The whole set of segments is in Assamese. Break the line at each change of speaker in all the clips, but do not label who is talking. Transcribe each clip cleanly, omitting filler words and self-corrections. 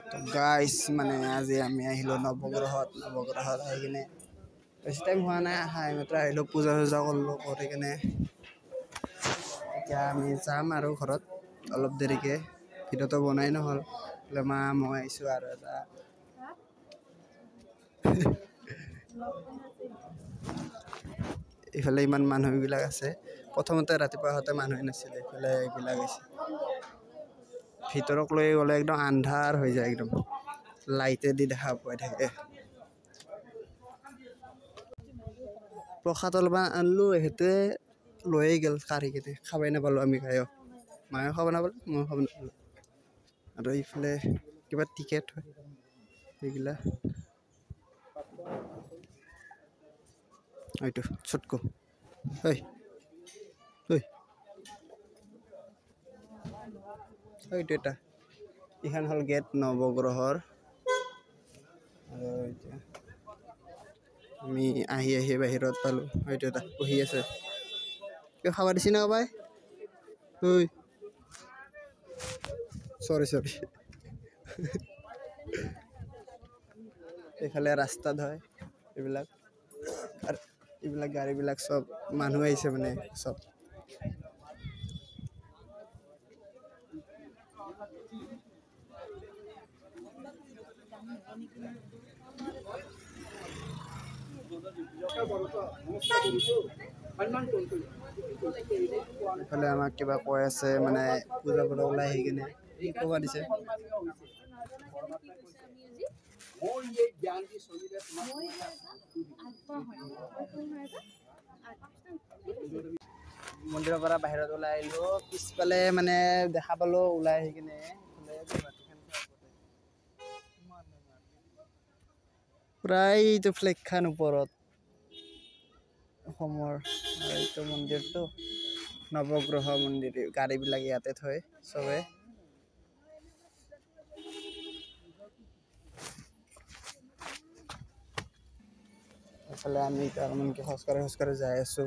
তো গাইস মানে আজি আমি আহিলো নৱগ্ৰহত আহি কিনে বেছি টাইম হোৱা নাই মাত্ৰ আহিলো পূজা কৰিলো কৰি কিনে এতিয়া আমি যাম আৰু ঘৰত অলপ দেৰিকে ভিডিঅ'টো বনাই নহ'ল মা মই আহিছো আৰু এটা ইফালে ইমান মানুহবিলাক আছে প্ৰথমতে ৰাতিপুৱা হতে মানুহ নাছিল ইফালে এইবিলাক আছে ভিতৰক লৈ গ'লে একদম আন্ধাৰ হৈ যায় একদম লাইটে দি দেখা পাই থাকে প্ৰসাদ অলপ আনলো হেতে লৈয়ে গেল কাঢ়ি কেনে খাবাই নাপালো আমি খায়ো মায়ে খাব নাপালো মই খাব নাপালো আৰু ইফালে কিবা টিকেট হয় এইগিলা এইটো ছটকো ঐ এইটো এটা ইখান হল গেট নৱগ্ৰহৰ আৰু এতিয়া আমি আহি বাহিৰত পালো এইটো এটা বহি আছে কিয় খাব দিছি না বাই ঐ সৰি এইফালে ৰাস্তাত হয় এইবিলাক আৰু এইবিলাক গাড়ীবিলাক চব মানুহ আহিছে মানে চব এইফালে আমাক কিবা কৈ আছে মানে পূজা পৰা ওলাই আহি কিনে ক'ব দিছে মন্দিৰৰ পৰা বাহিৰত ওলাই আহিলো পিছফালে মানে দেখা পালো ওলাই আহি কিনে প্ৰায় এইটো ফ্লেগখন ওপৰত অসমৰ এইটো মন্দিৰটো নৱগ্ৰহ মন্দিৰ গাড়ীবিলাক ইয়াতে থয় চবে এইফালে আমি তাৰমানে খোজকাঢ়ি যাই আছো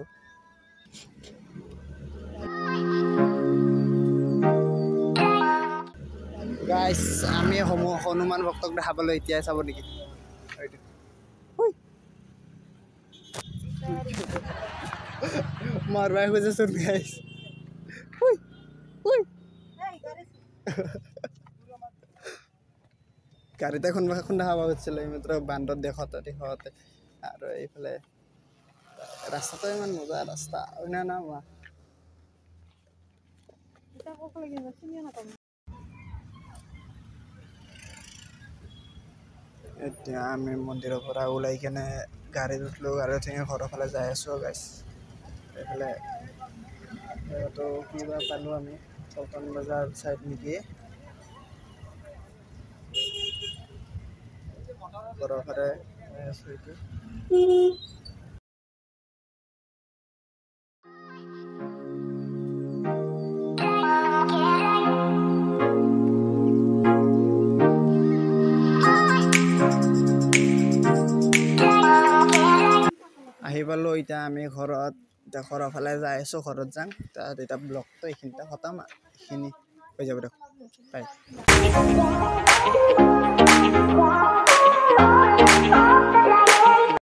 গাইস আমি হনুমান ভক্তক দেখা পালো এতিয়াই চাব নেকি মারবাই খুঁজেছোন গাইস গাড়ীতে কোনোবা দেখা পাব গৈছিল মাত্ৰ বান্দৰ দেখতে আৰু এইফালে ৰাস্তাটো ইমান মজা ৰাস্তা না মা এতিয়া আমি মন্দিৰৰ পৰা ওলাই কিনে গাড়ীত উঠলো গাড়ীত উঠি ঘৰৰ ফালে যাই আছো গাইছ এইফালে তো কিবা পালো আমি পল্টন বজাৰ চাইড নেকি ঘৰৰ ফালে আছো এইটো আহি পালো এতিয়া আমি ঘৰত ঘৰৰ ফালে যাই আছো ঘৰত যাম এতিয়া ব্লগটো এইখিনিতে খতম এইখিনি হৈ যাব দিয়ক বাই